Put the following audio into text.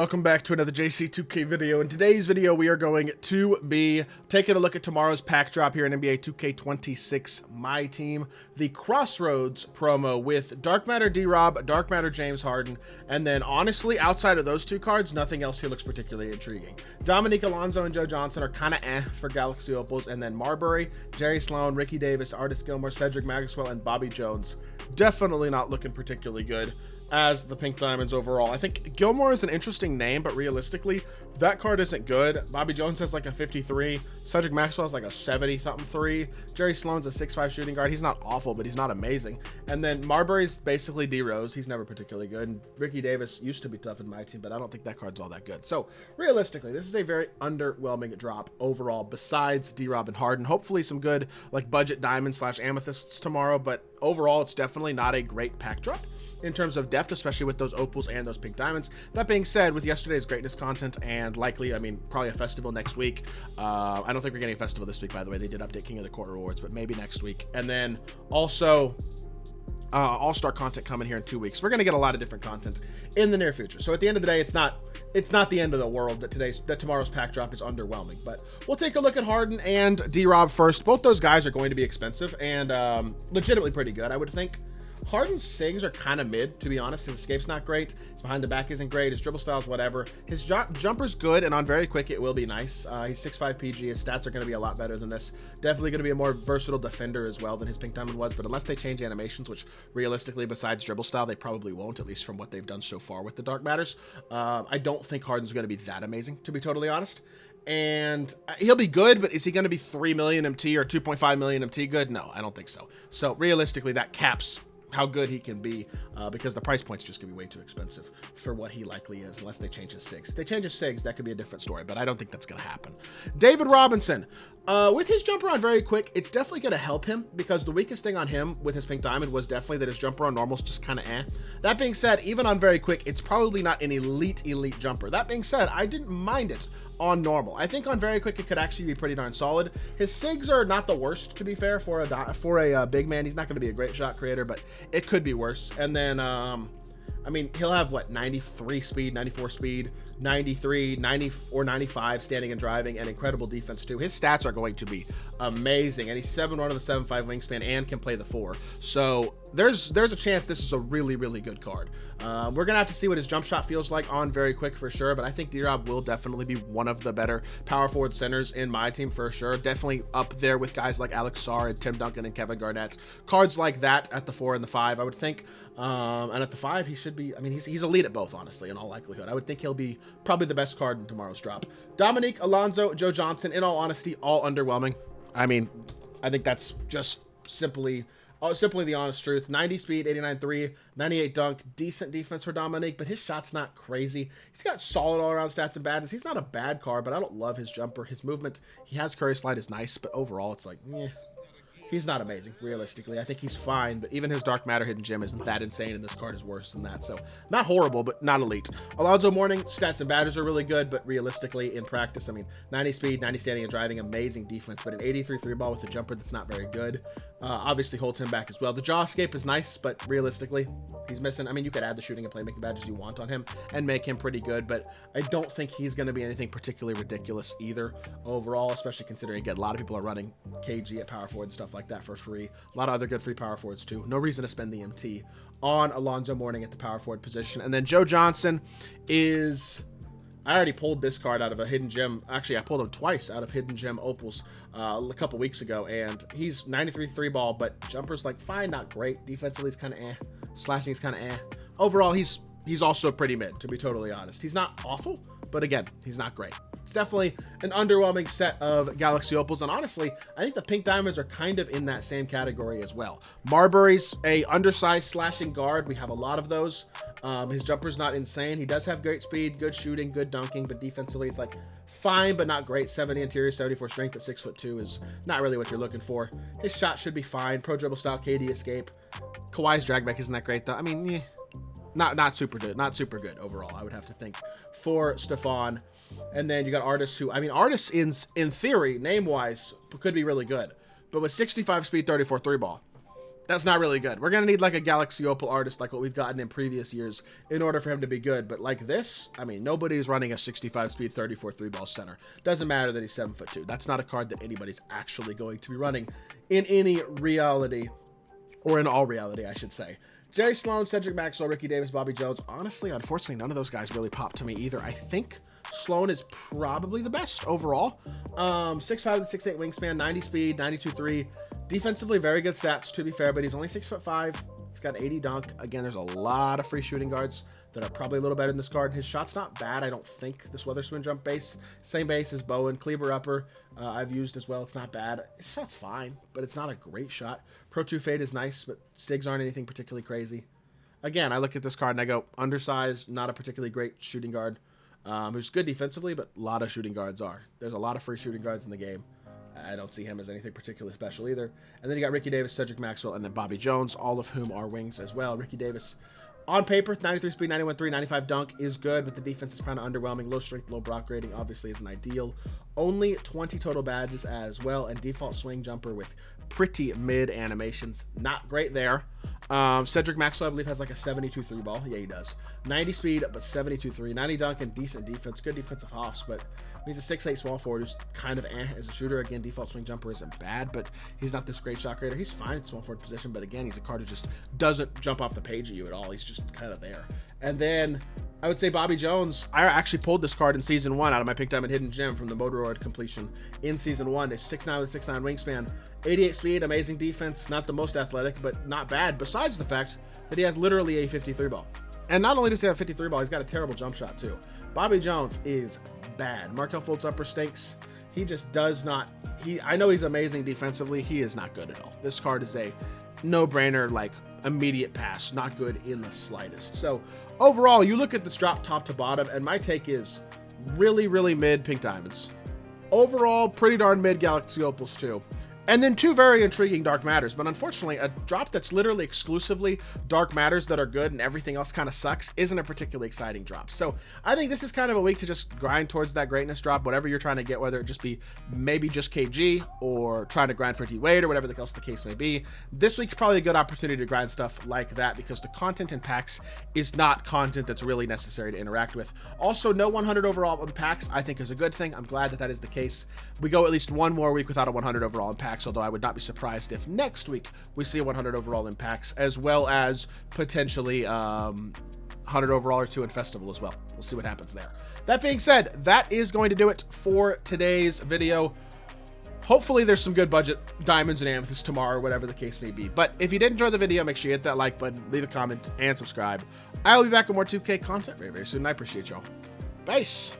Welcome back to another JC2K video. In today's video, we are going to be taking a look at tomorrow's pack drop here in NBA 2K26 My Team, the Crossroads promo with Dark Matter Drob, Dark Matter James Harden, and then honestly, outside of those two cards, nothing else here looks particularly intriguing. Dominique Alonso and Joe Johnson are kind of for Galaxy Opals, and then Marbury, Jerry Sloan, Ricky Davis, Artis Gilmore, Cedric Maxwell, and Bobby Jones. Definitely not looking particularly good as the Pink Diamonds overall. I think Gilmore is an interesting name, but realistically, that card isn't good. Bobby Jones has like a 53. Cedric Maxwell has like a 70-something 3. Jerry Sloan's a 6'5 shooting guard. He's not awful, but he's not amazing. And then Marbury's basically D-Rose. He's never particularly good. And Ricky Davis used to be tough in my team, but I don't think that card's all that good. So realistically, this is a very underwhelming drop overall, besides D-Rob and Harden. Hopefully some good like budget diamond / amethysts tomorrow, but overall, it's definitely not a great pack drop in terms of depth, especially with those opals and those pink diamonds. That being said, with yesterday's greatness content and likely, probably a festival next week. I don't think we're getting a festival this week, by the way. They did update King of the Court rewards, but maybe next week. And then also all-star content coming here in 2 weeks. We're going to get a lot of different content in the near future. So at the end of the day, it's not the end of the world that tomorrow's pack drop is underwhelming, but we'll take a look at Harden and D-Rob first. Both those guys are going to be expensive and legitimately pretty good, I would think. Harden's SIGs are kind of mid, to be honest. His escape's not great. His behind the back isn't great. His dribble style's whatever. His jumper's good, and on very quick, it will be nice. He's 6'5 PG. His stats are going to be a lot better than this. Definitely going to be a more versatile defender as well than his Pink Diamond was, but unless they change animations, which realistically, besides dribble style, they probably won't, at least from what they've done so far with the Dark Matters. I don't think Harden's going to be that amazing, to be totally honest. And he'll be good, but is he going to be 3 million MT or 2.5 million MT good? No, I don't think so. So realistically, that caps how good he can be because the price point's just gonna be way too expensive for what he likely is, unless they change his SIGs. If they change his SIGs, that could be a different story, but I don't think that's gonna happen. David Robinson, with his jumper on very quick, it's definitely gonna help him because the weakest thing on him with his Pink Diamond was definitely that his jumper on normal's just kind of eh. That being said, even on very quick, it's probably not an elite jumper. That being said, I didn't mind it on normal. I think on very quick it could actually be pretty darn solid. His SIGs are not the worst, to be fair, for a big man. He's not going to be a great shot creator, but it could be worse. And then he'll have what, 93 speed, 94 speed, 93, 90 or 95 standing and driving, and incredible defense too. His stats are going to be amazing, and he's 7'1" with a 7'5" wingspan and can play the 4. So there's a chance this is a really good card. We're gonna have to see what his jump shot feels like on very quick for sure, but I think D-Rob will definitely be one of the better power forward centers in my team for sure. Definitely up there with guys like Alex Sarr and Tim Duncan and Kevin Garnett. Cards like that at the 4 and the 5, I would think. And at the 5, he should be, he's elite at both, honestly, in all likelihood. I would think he'll be probably the best card in tomorrow's drop. Dominique Alonso, Joe Johnson, in all honesty, all underwhelming. I think that's just simply the honest truth. 90 speed, 89-3, 98 dunk, decent defense for Dominique, but his shot's not crazy. He's got solid all-around stats and badness. He's not a bad card, but I don't love his jumper. His movement, he has Curry slide is nice, but overall it's like, he's not amazing, realistically. I think he's fine, but even his Dark Matter Hidden Gem isn't that insane, and this card is worse than that. So, not horrible, but not elite. Alonzo Mourning, stats and badges are really good, but realistically, in practice, 90 speed, 90 standing and driving, amazing defense, but an 83 3-ball with a jumper that's not very good. Obviously holds him back as well. The jaw escape is nice, but realistically, he's missing. You could add the shooting and playmaking badges you want on him and make him pretty good, but I don't think he's going to be anything particularly ridiculous either overall, especially considering, again, a lot of people are running KG at power forward and stuff like that for free. A lot of other good free power forwards too. No reason to spend the MT on Alonzo Mourning at the power forward position. And then Joe Johnson is, I already pulled this card out of a Hidden Gem. Actually, I pulled him twice out of Hidden Gem Opals a couple weeks ago, and he's 93 3-ball, but jumper's like fine, not great. Defensively, he's kind of eh. Slashing is kind of eh. Overall, he's also pretty mid, to be totally honest. He's not awful, but again, he's not great. It's definitely an underwhelming set of Galaxy Opals, and honestly, I think the Pink Diamonds are kind of in that same category as well. Marbury's a undersized slashing guard. We have a lot of those. His jumper's not insane. He does have great speed, good shooting, good dunking, but defensively it's like fine, but not great. 70 interior, 74 strength at 6'2" is not really what you're looking for. His shot should be fine. Pro dribble style, KD escape. Kawhi's drag back isn't that great though. Not super good overall, I would have to think, for Stefan. And then you got Artis, who, Artis in theory, name-wise, could be really good. But with 65 speed, 34 3-ball, That's not really good. We're going to need like a Galaxy Opal artist like what we've gotten in previous years in order for him to be good. But like this, I mean, nobody's running a 65 speed 34 3-ball center. Doesn't matter that he's 7'2". That's not a card that anybody's actually going to be running in any reality, or in all reality, I should say. Jerry Sloan, Cedric Maxwell, Ricky Davis, Bobby Jones. Honestly, unfortunately, none of those guys really popped to me either. I think Sloan is probably the best overall. 6'5" and 6'8" wingspan, 90 speed, 92.3. Defensively, very good stats, to be fair, but he's only 6'5". He's got 80 dunk. Again, there's a lot of free shooting guards that are probably a little better than this card. His shot's not bad, I don't think. This Weatherspoon jump base, same base as Bowen. Kleber upper, I've used as well. It's not bad. His shot's fine, but it's not a great shot. Pro 2 fade is nice, but SIGs aren't anything particularly crazy. Again, I look at this card and I go, undersized, not a particularly great shooting guard. Who's good defensively, but a lot of shooting guards are. There's a lot of free shooting guards in the game. I don't see him as anything particularly special either. And then you got Ricky Davis, Cedric Maxwell, and then Bobby Jones, all of whom are wings as well. Ricky Davis, on paper, 93 speed, 91.3, 95 dunk is good, but the defense is kind of underwhelming. Low strength, low block rating obviously isn't ideal. Only 20 total badges as well, and default swing jumper with pretty mid animations. Not great there. Cedric Maxwell, I believe, has like a 72 3-ball. Yeah, he does. 90 speed, but 72 3. 90 dunk and decent defense. Good defensive hops, but he's a 6'8" small forward who's kind of as a shooter. Again, default swing jumper isn't bad, but he's not this great shot creator. He's fine at small forward position, but again, he's a card who just doesn't jump off the page at you at all. He's just kind of there. And then I would say Bobby Jones. I actually pulled this card in Season 1 out of my Pink Diamond Hidden Gem from the Motoroid completion in Season 1. It's 6'9" with 6'9" wingspan, 88 speed, amazing defense, not the most athletic, but not bad, besides the fact that he has literally a 53 ball. And not only does he have a 53 ball, he's got a terrible jump shot too. Bobby Jones is bad. Markelle Fultz upper stinks. He just does not, I know he's amazing defensively. He is not good at all. This card is a no-brainer, like immediate pass, not good in the slightest. So overall, you look at this drop top to bottom, and my take is really, really mid Pink Diamonds. Overall, pretty darn mid Galaxy Opals too. And then two very intriguing Dark Matters, but unfortunately, a drop that's literally exclusively Dark Matters that are good and everything else kind of sucks isn't a particularly exciting drop. So I think this is kind of a week to just grind towards that greatness drop, whatever you're trying to get, whether it just be maybe just KG or trying to grind for D-Wade or whatever else the case may be. This week's probably a good opportunity to grind stuff like that because the content in packs is not content that's really necessary to interact with. Also, no 100 overall in packs I think is a good thing. I'm glad that that is the case. We go at least one more week without a 100 overall in packs, although I would not be surprised if next week we see a 100 overall in packs, as well as potentially 100 overall or 2 in Festival as well. We'll see what happens there. That being said, that is going to do it for today's video. Hopefully there's some good budget diamonds and amethysts tomorrow, or whatever the case may be. But if you did enjoy the video, make sure you hit that like button, leave a comment, and subscribe. I will be back with more 2K content very, very soon. I appreciate y'all. Peace.